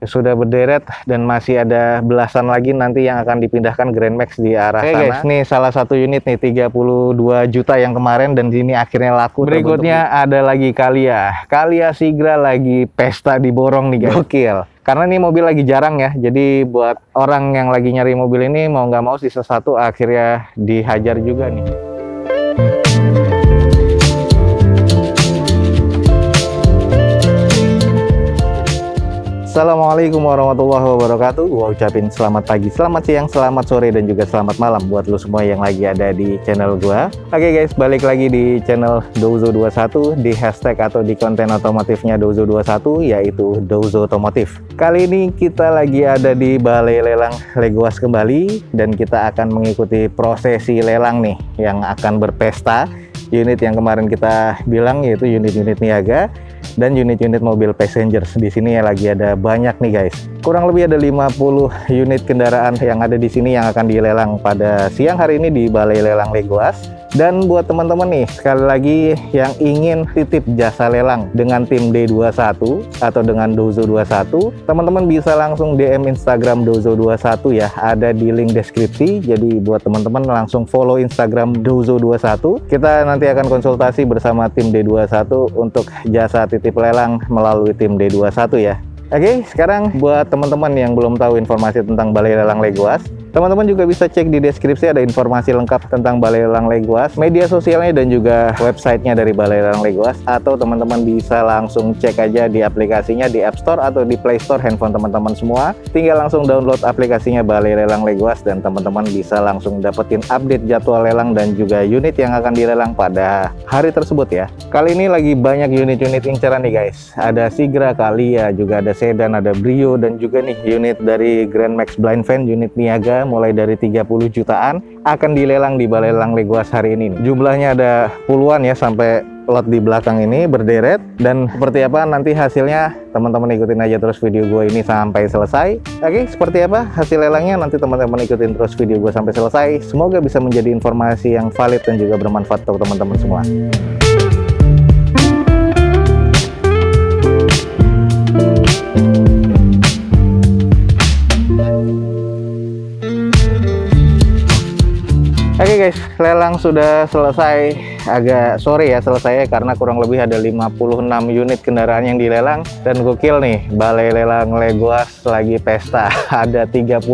sudah berderet dan masih ada belasan lagi nanti yang akan dipindahkan Grand Max di arah sana. Guys, nih salah satu unit nih 32 juta yang kemarin dan ini akhirnya laku. Berikutnya ada lagi Calya Sigra lagi pesta di borong nih guys. Gokil. Karena ini mobil lagi jarang ya, jadi buat orang yang lagi nyari mobil ini mau nggak mau sisa satu akhirnya dihajar juga nih. Assalamualaikum warahmatullahi wabarakatuh. Gua ucapin selamat pagi, selamat siang, selamat sore, dan juga selamat malam buat lo semua yang lagi ada di channel gua. Oke guys, balik lagi di channel Douzo21, di hashtag atau di konten otomotifnya Douzo21, yaitu Douzo Otomotif. Kali ini kita lagi ada di Balai Lelang Legoas kembali, dan kita akan mengikuti prosesi lelang nih yang akan berpesta. Unit yang kemarin kita bilang yaitu unit-unit niaga dan unit-unit mobil passengers. Di sini ya lagi ada banyak nih guys. Kurang lebih ada 50 unit kendaraan yang ada di sini yang akan dilelang pada siang hari ini di Balai Lelang Legoas. Dan buat teman-teman nih, sekali lagi yang ingin titip jasa lelang dengan tim D21 atau dengan Douzo21, teman-teman bisa langsung DM Instagram Douzo21 ya, ada di link deskripsi. Jadi buat teman-teman langsung follow Instagram Douzo21. Kita nanti akan konsultasi bersama tim D21 untuk jasa titip lelang melalui tim D21 ya. Oke, sekarang buat teman-teman yang belum tahu informasi tentang Balai Lelang Legoas, teman-teman juga bisa cek di deskripsi, ada informasi lengkap tentang Balai Lelang Legoas, media sosialnya dan juga websitenya dari Balai Lelang Legoas, atau teman-teman bisa langsung cek aja di aplikasinya di App Store atau di Play Store handphone teman-teman semua. Tinggal langsung download aplikasinya Balai Lelang Legoas dan teman-teman bisa langsung dapetin update jadwal lelang dan juga unit yang akan dilelang pada hari tersebut ya. Kali ini lagi banyak unit-unit incaran nih guys. Ada Sigra, Calya, juga ada sedan, ada Brio, dan juga nih unit dari Grand Max Blind Van, unit niaga mulai dari 30 jutaan akan dilelang di Balai Lelang Legoas hari ini nih. Jumlahnya ada puluhan ya, sampai lot di belakang ini berderet. Dan seperti apa nanti hasilnya, teman-teman ikutin aja terus video gue ini sampai selesai. Oke, seperti apa hasil lelangnya nanti teman-teman ikutin terus video gue sampai selesai. Semoga bisa menjadi informasi yang valid dan juga bermanfaat untuk teman-teman semua. Oke guys, lelang sudah selesai, agak sore ya selesai karena kurang lebih ada 56 unit kendaraan yang dilelang. Dan gokil nih, Balai Lelang Legoas lagi pesta. Ada 39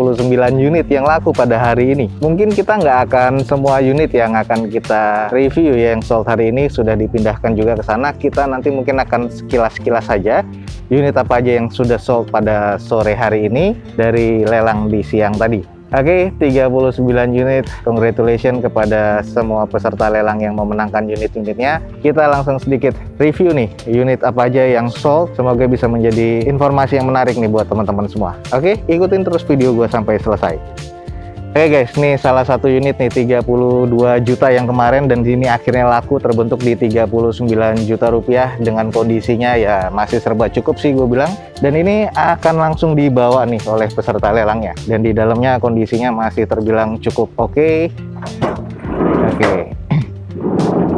unit yang laku pada hari ini. Mungkin kita nggak akan semua unit yang akan kita review ya yang sold hari ini sudah dipindahkan juga ke sana. Kita nanti mungkin akan sekilas-sekilas saja unit apa aja yang sudah sold pada sore hari ini dari lelang di siang tadi. Oke, 39 unit. Congratulations kepada semua peserta lelang yang memenangkan unit-unitnya. Kita langsung sedikit review nih, unit apa aja yang sold. Semoga bisa menjadi informasi yang menarik nih buat teman-teman semua. Oke, ikutin terus video gue sampai selesai. Oke guys, nih salah satu unit nih 32 juta yang kemarin dan ini akhirnya laku terbentuk di 39 juta rupiah dengan kondisinya ya masih serba cukup sih gue bilang. Dan ini akan langsung dibawa nih oleh peserta lelangnya. Dan di dalamnya kondisinya masih terbilang cukup oke.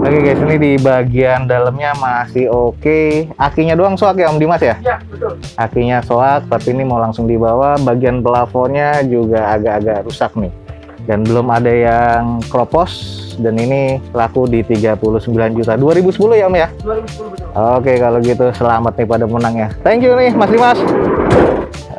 Oke guys, ini di bagian dalamnya masih oke. Akinya doang soak ya Om Dimas ya? Iya, betul. Akinya soak, tapi ini mau langsung dibawa. Bagian plafonnya juga agak-agak rusak nih. Dan belum ada yang kropos. Dan ini laku di 39 juta. 2010 ya Om ya? 2010 betul. Oke, kalau gitu selamat nih pada menangnya. Thank you nih Mas Dimas.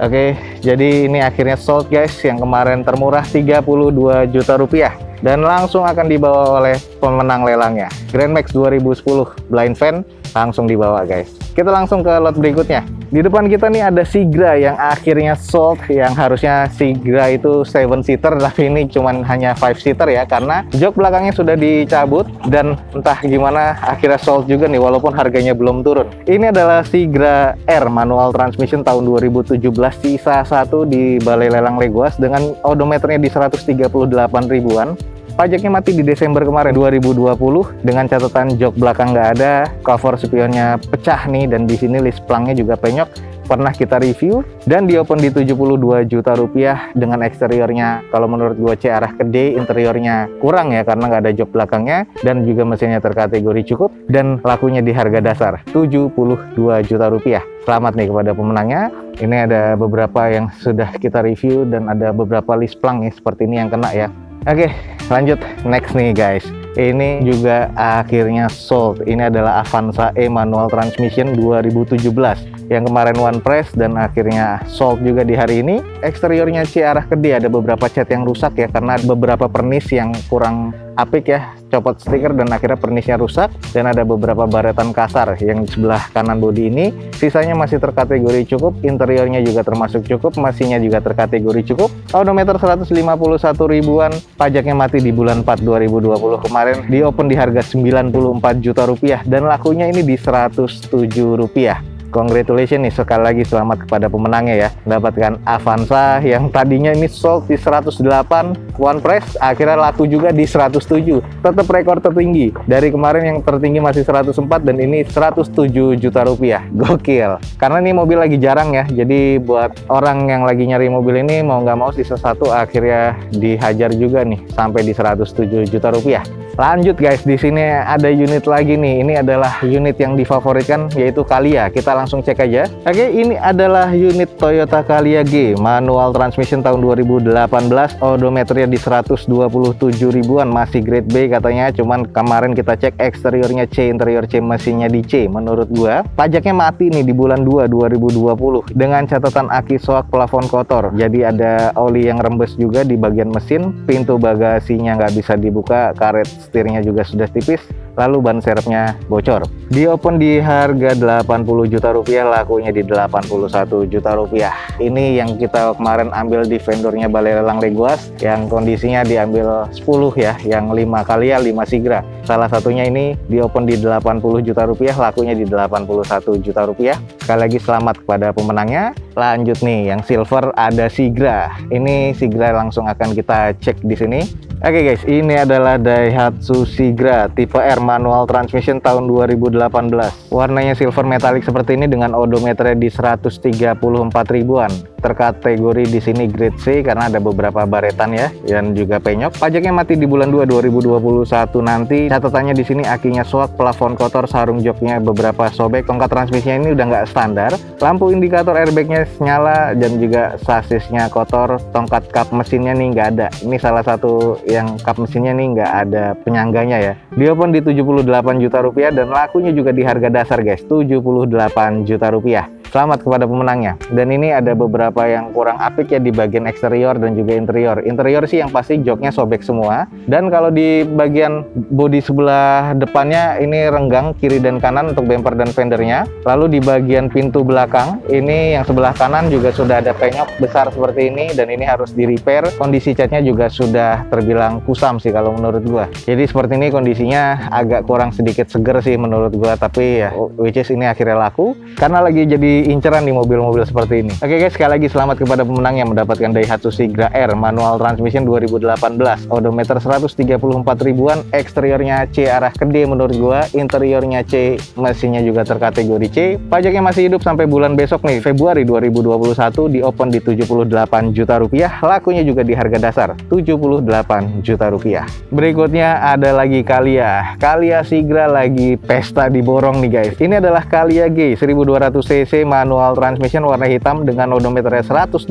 Oke, jadi ini akhirnya sold guys. Yang kemarin termurah 32 juta rupiah. Dan langsung akan dibawa oleh pemenang lelangnya, Grand Max 2010 Blind Van, langsung dibawa guys. Kita langsung ke lot berikutnya. Di depan kita nih ada Sigra yang akhirnya sold, yang harusnya Sigra itu 7-seater, tapi ini cuman hanya 5-seater ya, karena jok belakangnya sudah dicabut dan entah gimana akhirnya sold juga nih, walaupun harganya belum turun. Ini adalah Sigra R manual transmission tahun 2017, sisa satu di Balai Lelang Legoas dengan odometernya di 138 ribuan. Pajaknya mati di Desember kemarin 2020 dengan catatan jok belakang nggak ada, cover spionnya pecah nih, dan di sini list plangnya juga penyok. pernah kita review dan di open di 72 juta rupiah dengan eksteriornya kalau menurut gua C arah ke D, interiornya kurang ya karena nggak ada jok belakangnya dan juga mesinnya terkategori cukup dan lakunya di harga dasar 72 juta rupiah. Selamat nih kepada pemenangnya. Ini ada beberapa yang sudah kita review dan ada beberapa list plang nih seperti ini yang kena ya. Oke, lanjut next nih guys. Ini juga akhirnya sold. Ini adalah Avanza E manual transmission 2017 yang kemarin one price dan akhirnya sold juga di hari ini. Eksteriornya C arah ke D, ada beberapa cat yang rusak ya karena beberapa pernis yang kurang apik ya, copot stiker dan akhirnya pernisnya rusak, dan ada beberapa baretan kasar yang di sebelah kanan bodi ini. Sisanya masih terkategori cukup, interiornya juga termasuk cukup, mesinnya juga terkategori cukup. Odometer 151 ribuan, pajaknya mati di bulan 4 2020 kemarin, di open di harga 94 juta rupiah dan lakunya ini di 107 rupiah. Congratulations nih, sekali lagi selamat kepada pemenangnya ya, mendapatkan Avanza yang tadinya ini sold di 108 one price, akhirnya laku juga di 107. Tetap rekor tertinggi, dari kemarin yang tertinggi masih 104 dan ini 107 juta rupiah. Gokil, karena ini mobil lagi jarang ya, jadi buat orang yang lagi nyari mobil ini mau nggak mau sisa satu akhirnya dihajar juga nih sampai di 107 juta rupiah. Lanjut guys, di sini ada unit lagi nih. Ini adalah unit yang difavoritkan yaitu Calya. Kita langsung cek aja. Oke, ini adalah unit Toyota Calya G manual transmission tahun 2018. Odometernya di 127 ribuan, masih grade B katanya. Cuman kemarin kita cek eksteriornya C, interior C, mesinnya di C. Menurut gua pajaknya mati nih di bulan 2 2020 dengan catatan aki soak, plafon kotor. Jadi ada oli yang rembes juga di bagian mesin, pintu bagasinya nggak bisa dibuka, karet setirnya juga sudah tipis, lalu ban serepnya bocor. Di open di harga 80 juta rupiah, lakunya di 81 juta rupiah. Ini yang kita kemarin ambil di vendornya Balai Lelang Leguas, yang kondisinya diambil 10 ya, yang 5 Calya 5 Sigra. Salah satunya ini di open di 80 juta rupiah, lakunya di 81 juta rupiah. Sekali lagi selamat kepada pemenangnya. Lanjut nih, yang silver ada Sigra. Ini Sigra langsung akan kita cek di sini. Oke guys, ini adalah Daihatsu Sigra tipe R manual transmission tahun 2018. Warnanya silver metallic seperti ini dengan odometernya di 134 ribuan. Terkategori di sini grade C karena ada beberapa baretan ya dan juga penyok. Pajaknya mati di bulan 2 2021 nanti. Catatannya di sini akinya soak, plafon kotor, sarung joknya beberapa sobek. Tongkat transmisinya ini udah nggak standar. Lampu indikator airbagnya nyala dan juga sasisnya kotor. Tongkat kap mesinnya nih nggak ada. Ini salah satu yang kap mesinnya nih nggak ada penyangganya ya. Di open di 78 juta rupiah dan lakunya juga di harga dasar guys, 78 juta rupiah. Selamat kepada pemenangnya. Dan ini ada beberapa yang kurang apik ya di bagian eksterior dan juga interior. Interior sih yang pasti joknya sobek semua. Dan kalau di bagian bodi sebelah depannya ini renggang kiri dan kanan untuk bumper dan fendernya. Lalu di bagian pintu belakang ini yang sebelah kanan juga sudah ada penyok besar seperti ini dan ini harus di repair. Kondisi catnya juga sudah terbilang kusam sih kalau menurut gua. Jadi seperti ini kondisinya agak kurang sedikit seger sih menurut gua, tapi ya which is ini akhirnya laku karena lagi jadi inceran di mobil-mobil seperti ini. Oke guys, sekali lagi selamat kepada pemenang yang mendapatkan Daihatsu Sigra R manual transmission 2018. Odometer 134 ribuan, eksteriornya C arah ke D menurut gua, interiornya C, mesinnya juga terkategori C. Pajaknya masih hidup sampai bulan besok nih, Februari 2021, di open di 78 juta rupiah, lakunya juga di harga dasar 78 juta rupiah. Berikutnya ada lagi Calya. Calya Sigra lagi pesta diborong nih guys. Ini adalah Calya G 1200 cc manual transmission warna hitam dengan odometernya 127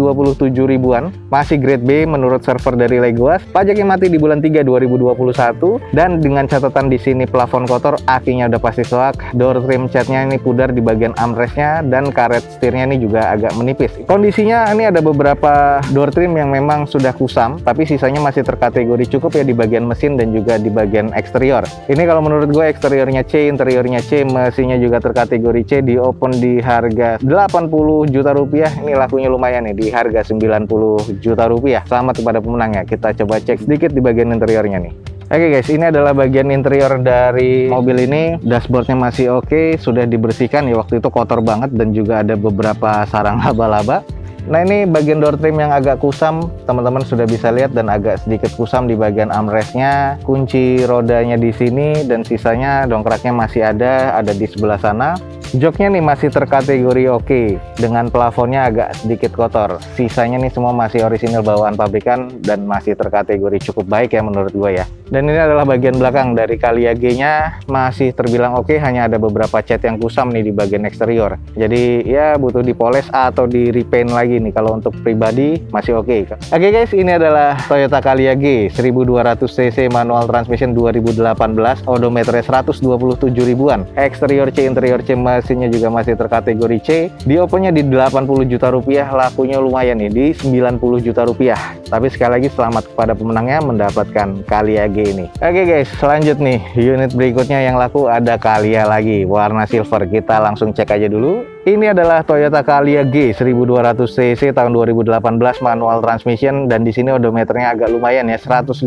ribuan, masih grade B menurut server dari Leguas. Pajaknya mati di bulan 3 2021 dan dengan catatan di sini plafon kotor, akinya udah pasti soak, door trim catnya ini pudar di bagian armrestnya dan karet setirnya ini juga agak menipis. Kondisinya ini ada beberapa door trim yang memang sudah kusam, tapi sisanya masih terkategori cukup ya di bagian mesin dan juga di bagian eksterior. Ini kalau menurut gue eksteriornya C, interiornya C, mesinnya juga terkategori C, di open di harga 80 juta rupiah. Ini lakunya lumayan nih di harga 90 juta rupiah. Selamat kepada pemenangnya. Kita coba cek sedikit di bagian interiornya nih. Oke guys, ini adalah bagian interior dari mobil ini. Dashboardnya masih oke, sudah dibersihkan ya, waktu itu kotor banget dan juga ada beberapa sarang laba-laba. Nah ini bagian door trim yang agak kusam, teman-teman sudah bisa lihat, dan agak sedikit kusam di bagian armrestnya. Kunci rodanya di sini dan sisanya dongkraknya masih ada di sebelah sana. Joknya nih masih terkategori oke, dengan plafonnya agak sedikit kotor. Sisanya nih semua masih orisinil bawaan pabrikan dan masih terkategori cukup baik ya menurut gue ya. Dan ini adalah bagian belakang dari Calya G-nya, masih terbilang oke, hanya ada beberapa cat yang kusam nih di bagian eksterior. Jadi ya butuh dipoles atau di repaint lagi nih, kalau untuk pribadi masih oke. Oke guys, ini adalah Toyota Calya G 1200 cc manual transmission 2018, odometernya 127 ribuan. Eksterior C, interior C, mesinnya juga masih terkategori C. Di opennya di 80 juta rupiah, lakunya lumayan nih di 90 juta rupiah. Tapi sekali lagi selamat kepada pemenangnya mendapatkan Calya G ini. Oke guys, lanjut nih unit berikutnya yang laku ada Calya lagi warna silver. Kita langsung cek aja dulu. Ini adalah Toyota Calya G 1200 cc tahun 2018 manual transmission, dan di sini odometernya agak lumayan ya, 154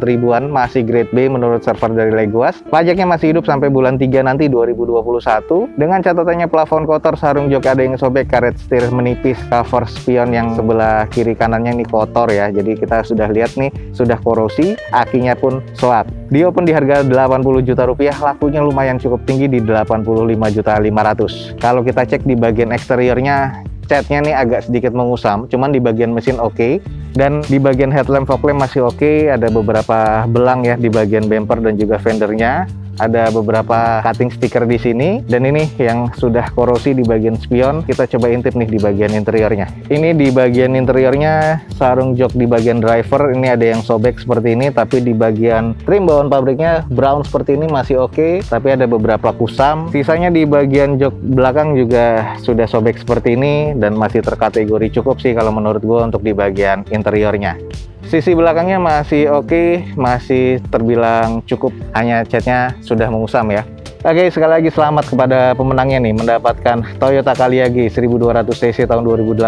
ribuan, masih grade B menurut server dari Legoas. Pajaknya masih hidup sampai bulan 3 nanti 2021. Dengan catatannya plafon kotor, sarung jok ada yang sobek, karet setir menipis, cover spion yang sebelah kiri kanannya ini kotor ya. Jadi kita sudah lihat nih sudah korosi, akinya pun soak. Di open di harga 80 juta rupiah, lakunya lumayan cukup tinggi di 85.500.000. Kalau kita cek di bagian eksteriornya, catnya nih agak sedikit mengusam, cuman di bagian mesin oke, dan di bagian headlamp fog lamp masih oke. Ada beberapa belang ya di bagian bumper dan juga fendernya. Ada beberapa cutting stiker di sini, dan ini yang sudah korosi di bagian spion. Kita coba intip nih di bagian interiornya. Ini di bagian interiornya, sarung jok di bagian driver ini ada yang sobek seperti ini, tapi di bagian trim bawaan pabriknya brown seperti ini masih oke, tapi ada beberapa kusam. Sisanya di bagian jok belakang juga sudah sobek seperti ini dan masih terkategori cukup sih kalau menurut gue untuk di bagian interiornya. Sisi belakangnya masih oke, masih terbilang cukup, hanya catnya sudah mengusam ya. Oke, sekali lagi selamat kepada pemenangnya nih, mendapatkan Toyota Calya G 1200 cc tahun 2018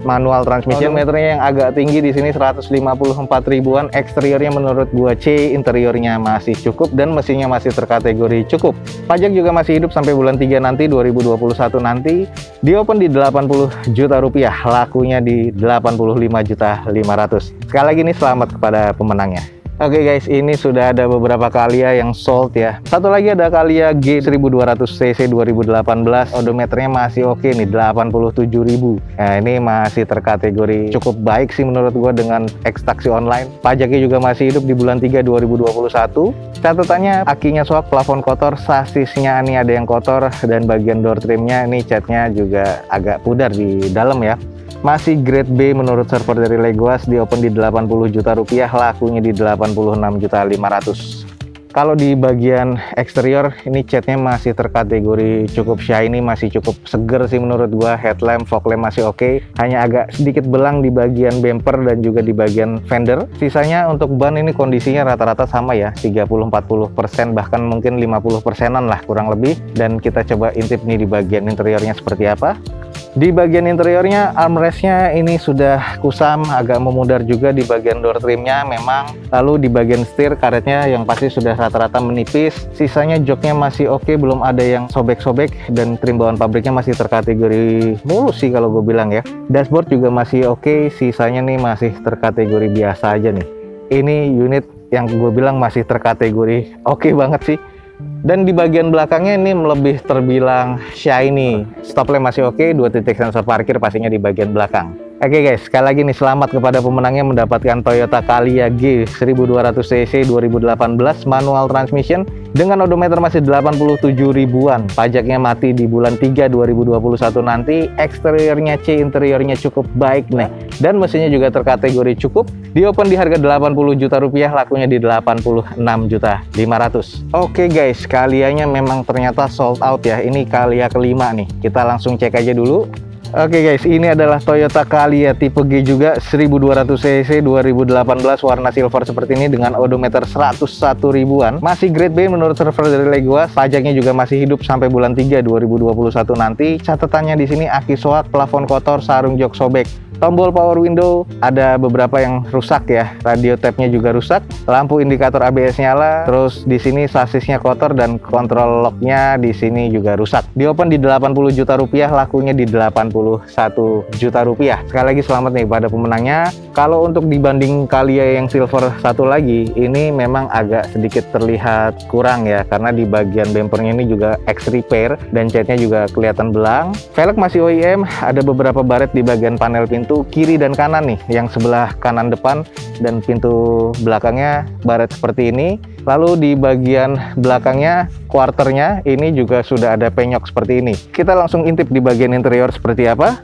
manual transmission. Meternya yang agak tinggi di sini 154 ribuan. Eksteriornya menurut gua C, interiornya masih cukup dan mesinnya masih terkategori cukup. Pajak juga masih hidup sampai bulan 3 nanti 2021 nanti. Di open di 80 juta rupiah, lakunya di 85.500.000. Sekali lagi nih selamat kepada pemenangnya. Oke guys, ini sudah ada beberapa Calya yang sold ya. Satu lagi ada Calya G 1200 cc 2018, odometernya masih oke nih 87.000. Nah, ini masih terkategori cukup baik sih menurut gua dengan ekstraksi online. Pajaknya juga masih hidup di bulan 3 2021. Catatannya akinya soak, plafon kotor, sasisnya nih ada yang kotor, dan bagian door trimnya ini catnya juga agak pudar di dalam ya. Masih grade B menurut server dari Legoas, di open di 80 juta rupiah, lakunya di 86.500.000. Kalau di bagian eksterior ini catnya masih terkategori cukup shiny, masih cukup seger sih menurut gua. Headlamp, fog lamp masih oke, hanya agak sedikit belang di bagian bumper dan juga di bagian fender. Sisanya untuk ban ini kondisinya rata-rata sama ya, 30-40%, bahkan mungkin 50%-an lah kurang lebih. Dan kita coba intip nih di bagian interiornya seperti apa. Di bagian interiornya, armrestnya ini sudah kusam, agak memudar juga di bagian door trimnya memang. Lalu di bagian setir, karetnya yang pasti sudah rata-rata menipis. Sisanya joknya masih oke, belum ada yang sobek-sobek, dan trim bawaan pabriknya masih terkategori mulus sih kalau gue bilang ya. Dashboard juga masih oke, sisanya nih masih terkategori biasa aja nih. Ini unit yang gue bilang masih terkategori oke banget sih. Dan di bagian belakangnya ini lebih terbilang shiny. Stop lamp masih oke, 2 titik sensor parkir pastinya di bagian belakang. Oke guys, sekali lagi nih selamat kepada pemenangnya mendapatkan Toyota Calya G 1200 cc 2018 manual transmission dengan odometer masih 87 ribuan. Pajaknya mati di bulan 3 2021 nanti. Eksteriornya C, interiornya cukup baik nih, dan mesinnya juga terkategori cukup. Di open di harga 80 juta rupiah, lakunya di 86.500.000. Oke guys, Calyanya memang ternyata sold out ya. Ini Calya kelima nih, kita langsung cek aja dulu. Oke guys, ini adalah Toyota Calya tipe G juga 1200 cc 2018 warna silver seperti ini dengan odometer 101 ribuan. Masih grade B menurut server dari Legoas. Pajaknya juga masih hidup sampai bulan 3 2021 nanti. Catatannya di sini aki soak, plafon kotor, sarung jok sobek. Tombol power window ada beberapa yang rusak ya, radio tabnya juga rusak, lampu indikator ABS nyala, terus di sini sasisnya kotor dan kontrol locknya di sini juga rusak. Di open di 80 juta rupiah, lakunya di 85 juta rupiah. Sekali lagi selamat nih pada pemenangnya. Kalau untuk dibanding Calya yang silver satu lagi, ini memang agak sedikit terlihat kurang ya, karena di bagian bempernya ini juga X repair dan catnya juga kelihatan belang. Velg masih OEM, ada beberapa baret di bagian panel pintu kiri dan kanan nih, yang sebelah kanan depan dan pintu belakangnya baret seperti ini. Lalu di bagian belakangnya, quarternya ini juga sudah ada penyok seperti ini. Kita langsung intip di bagian interior seperti apa.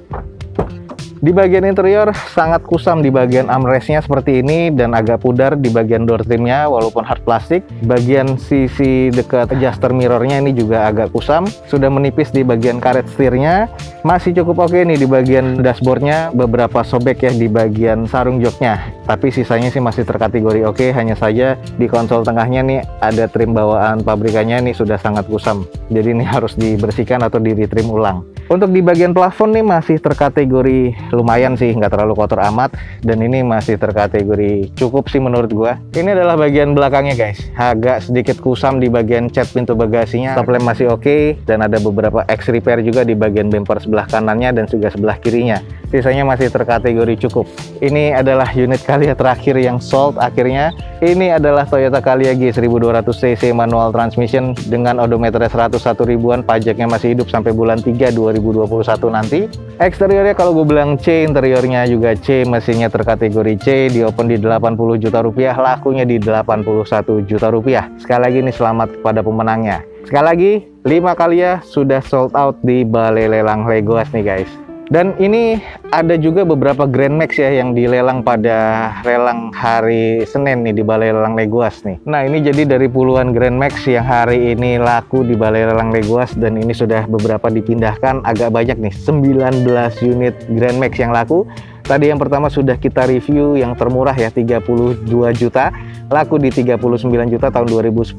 Di bagian interior sangat kusam di bagian armrestnya seperti ini dan agak pudar di bagian door trimnya walaupun hard plastik. Bagian sisi dekat adjuster mirrornya ini juga agak kusam. Sudah menipis di bagian karet setirnya. Masih cukup oke nih di bagian dashboardnya, beberapa sobek ya di bagian sarung joknya. Tapi sisanya sih masih terkategori oke. Hanya saja di konsol tengahnya nih ada trim bawaan pabrikannya nih sudah sangat kusam. Jadi ini harus dibersihkan atau di retrim ulang. Untuk di bagian plafon nih masih terkategori lumayan sih, nggak terlalu kotor amat, dan ini masih terkategori cukup sih menurut gua. Ini adalah bagian belakangnya guys, agak sedikit kusam di bagian cat pintu bagasinya. Top lamp masih oke, dan ada beberapa X repair juga di bagian bumper sebelah kanannya dan juga sebelah kirinya. Sisanya masih terkategori cukup. Ini adalah unit Calya terakhir yang sold akhirnya. Ini adalah Toyota Calya G1200cc manual transmission dengan odometer 101 ribuan, pajaknya masih hidup sampai bulan 3 2021 nanti. Eksteriornya kalau gue bilang C, interiornya juga C, mesinnya terkategori C, di open di 80 juta rupiah, lakunya di 81 juta rupiah. Sekali lagi nih selamat kepada pemenangnya. Sekali lagi 5 Calya sudah sold out di Balai Lelang Legoas nih guys. Dan ini ada juga beberapa Grand Max ya yang dilelang pada lelang hari Senin nih di Balai Lelang Legoas nih. Nah ini jadi dari puluhan Grand Max yang hari ini laku di Balai Lelang Legoas, dan ini sudah beberapa dipindahkan, agak banyak nih, 19 unit Grand Max yang laku. Tadi yang pertama sudah kita review yang termurah ya, 32 juta, laku di 39 juta tahun 2010.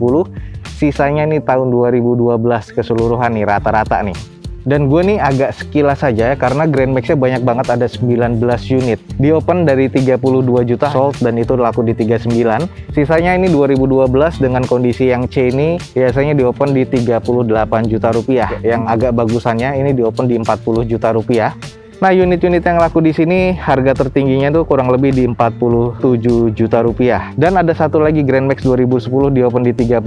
Sisanya nih tahun 2012 keseluruhan nih rata-rata nih. Dan gue nih agak sekilas saja karena Grand Max-nya banyak banget, ada 19 unit. Di open dari 32 juta sold dan itu laku di 39. Sisanya ini 2012 dengan kondisi yang C ini biasanya di open di 38 juta rupiah. Yang agak bagusannya ini di open di 40 juta rupiah. Nah, unit-unit yang laku di sini harga tertingginya tuh kurang lebih di 47 juta rupiah. Dan ada satu lagi Grand Max 2010 di open di 35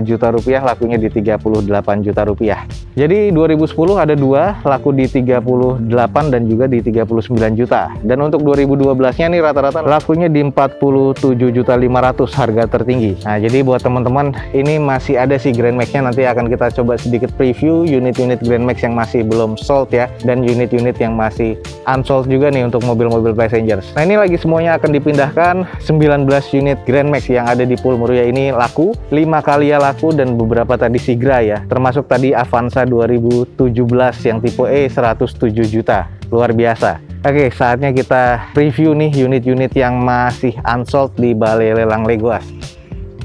juta rupiah, lakunya di 38 juta rupiah. Jadi 2010 ada dua, laku di 38 dan juga di 39 juta. Dan untuk 2012-nya nih rata-rata lakunya di 47.500.000 harga tertinggi. Nah, jadi buat teman-teman ini masih ada sih Grand Max-nya, nanti akan kita coba sedikit preview unit-unit Grand Max yang masih belum sold ya, dan unit-unit yang masih unsold juga nih untuk mobil-mobil passengers. Nah ini lagi semuanya akan dipindahkan. 19 unit Grand Max yang ada di Pool Muria ini laku, 5 Calya laku, dan beberapa tadi Sigra ya, termasuk tadi Avanza 2017 yang tipe E 107 juta. Luar biasa. Oke, saatnya kita preview nih unit-unit yang masih unsold di Balai Lelang Legoas.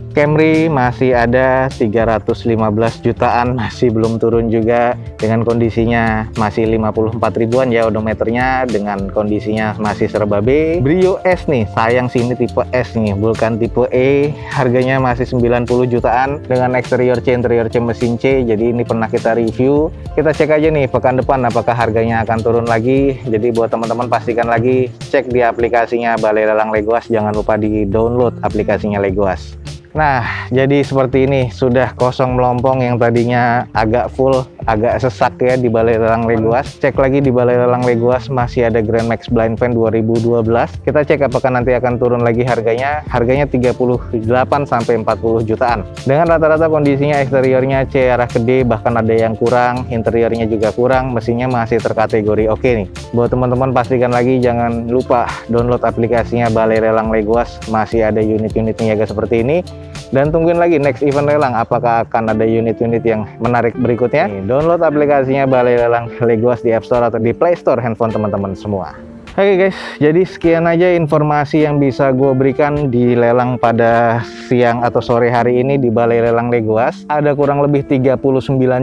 Camry masih ada 315 jutaan, masih belum turun juga, dengan kondisinya masih 54 ribuan ya odometernya, dengan kondisinya masih serba B. Brio S nih, sayang sih ini tipe S nih, bukan tipe E, harganya masih 90 jutaan dengan eksterior C, interior C, mesin C. Jadi ini pernah kita review. Kita cek aja nih pekan depan apakah harganya akan turun lagi. Jadi buat teman-teman pastikan lagi cek di aplikasinya Balai Lelang Legoas, jangan lupa di download aplikasinya Legoas. Nah, jadi seperti ini, sudah kosong melompong yang tadinya agak full, agak sesak ya di Balai Lelang Legoas. Cek lagi di Balai Lelang Legoas masih ada Grand Max Blind Fan 2012. Kita cek apakah nanti akan turun lagi harganya. Harganya 38 sampai 40 jutaan. Dengan rata-rata kondisinya eksteriornya C arah ke D, bahkan ada yang kurang, interiornya juga kurang, mesinnya masih terkategori oke nih. Buat teman-teman pastikan lagi jangan lupa download aplikasinya Balai Lelang Legoas, masih ada unit-unit niaga seperti ini. Dan tungguin lagi next event lelang, apakah akan ada unit-unit yang menarik berikutnya. Download aplikasinya Balai Lelang Legoas di App Store atau di Play Store handphone teman-teman semua. Oke guys, jadi sekian aja informasi yang bisa gue berikan di lelang pada siang atau sore hari ini di Balai Lelang Legoas. Ada kurang lebih 39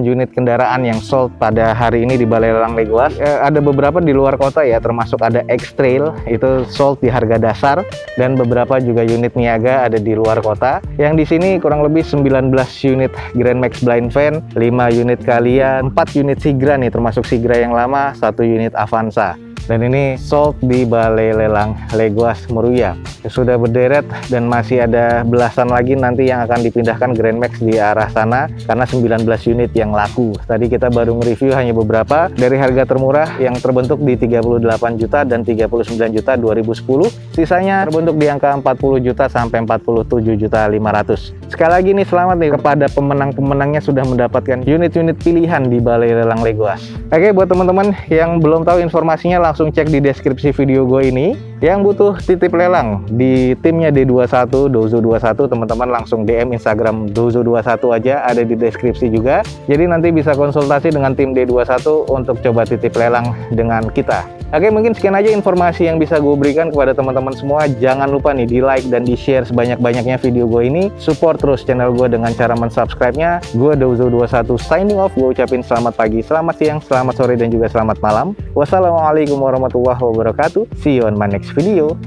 unit kendaraan yang sold pada hari ini di Balai Lelang Legoas. Ada beberapa di luar kota ya, termasuk ada X-Trail, itu sold di harga dasar, dan beberapa juga unit niaga ada di luar kota. Yang di sini kurang lebih 19 unit Grand Max Blind Van, 5 unit Calya, 4 unit Sigra nih, termasuk Sigra yang lama, 1 unit Avanza. Dan ini sold di Balai Lelang Legoas Meruya. Sudah berderet dan masih ada belasan lagi nanti yang akan dipindahkan Grand Max di arah sana karena 19 unit yang laku. Tadi kita baru nge-review hanya beberapa dari harga termurah yang terbentuk di 38 juta dan 39 juta 2010. Sisanya terbentuk di angka 40 juta sampai 47 juta 500. Sekali lagi nih selamat nih kepada pemenang-pemenangnya sudah mendapatkan unit-unit pilihan di Balai Lelang Legoas. Oke, buat teman-teman yang belum tahu informasinya langsung cek di deskripsi video gue ini. Yang butuh titip lelang di timnya D21, Dozo21, teman-teman langsung DM Instagram Dozo21 aja, ada di deskripsi juga. Jadi nanti bisa konsultasi dengan tim D21 untuk coba titip lelang dengan kita. Oke, mungkin sekian aja informasi yang bisa gue berikan kepada teman-teman semua. Jangan lupa nih di like dan di share sebanyak-banyaknya video gue ini. Support terus channel gue dengan cara mensubscribe-nya. Gue Dozo21 signing off. Gue ucapin selamat pagi, selamat siang, selamat sore, dan juga selamat malam. Wassalamualaikum warahmatullahi wabarakatuh. See you on my next video.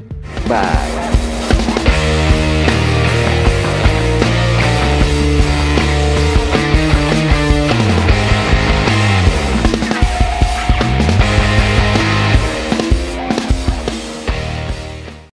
Bye.